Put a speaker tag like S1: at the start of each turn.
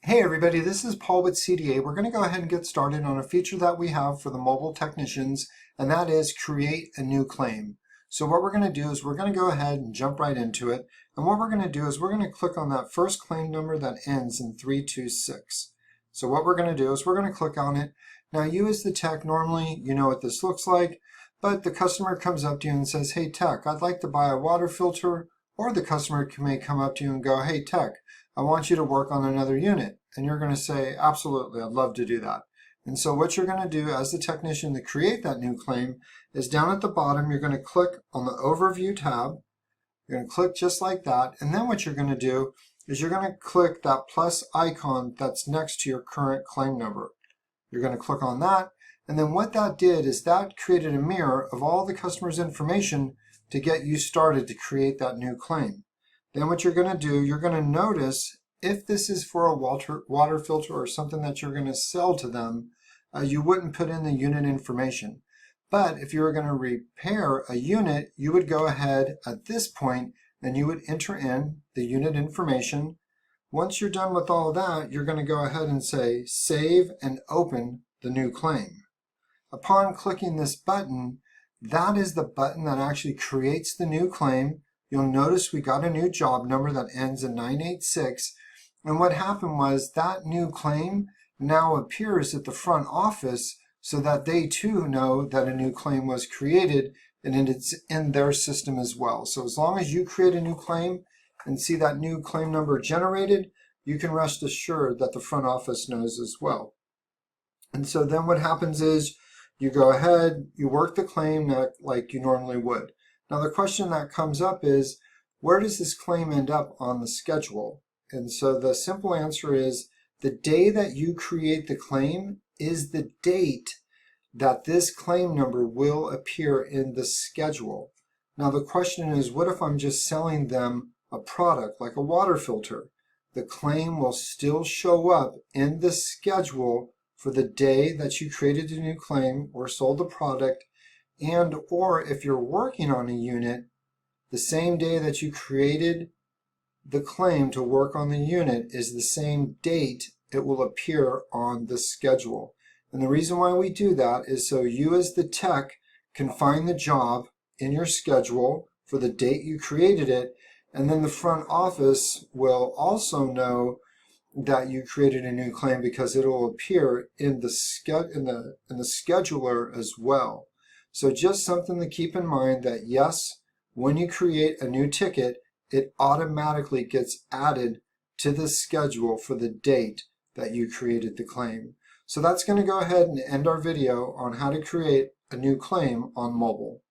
S1: Hey everybody, this is Paul with CDA. We're going to go ahead and get started on a feature that we have for the mobile technicians, and that is create a new claim. So what we're going to do is we're going to go ahead and jump right into it. And what we're going to do is we're going to click on that first claim number that ends in 326. So what we're going to do is we're going to click on it. Now you as the tech, normally you know what this looks like, but the customer comes up to you and says, hey tech, I'd like to buy a water filter, or the customer may come up to you and go, hey tech, I want you to work on another unit. And you're going to say, absolutely, I'd love to do that. And so what you're going to do as the technician to create that new claim is down at the bottom, you're going to click on the Overview tab. You're going to click just like that. And then what you're going to do is you're going to click that plus icon that's next to your current claim number. You're going to click on that. And then what that did is that created a mirror of all the customer's information to get you started to create that new claim. Then what you're going to do, you're going to notice if this is for a water filter or something that you're going to sell to them, you wouldn't put in the unit information. But if you were going to repair a unit, you would go ahead at this point and you would enter in the unit information. Once you're done with all that, you're going to go ahead and say save and open the new claim. Upon clicking this button, that is the button that actually creates the new claim. You'll notice we got a new job number that ends in 986. And what happened was that new claim now appears at the front office so that they too know that a new claim was created and it's in their system as well. So as long as you create a new claim and see that new claim number generated, you can rest assured that the front office knows as well. And so then what happens is you go ahead, you work the claim like you normally would. Now the question that comes up is, where does this claim end up on the schedule? And so the simple answer is the day that you create the claim is the date that this claim number will appear in the schedule. Now the question is, what if I'm just selling them a product like a water filter? The claim will still show up in the schedule for the day that you created a new claim or sold the product, and or if you're working on a unit, the same day that you created the claim to work on the unit is the same date it will appear on the schedule. And the reason why we do that is so you as the tech can find the job in your schedule for the date you created it, and then the front office will also know that you created a new claim because it will appear in the scheduler as well. So just something to keep in mind that yes, when you create a new ticket, it automatically gets added to the schedule for the date that you created the claim. So that's going to go ahead and end our video on how to create a new claim on mobile.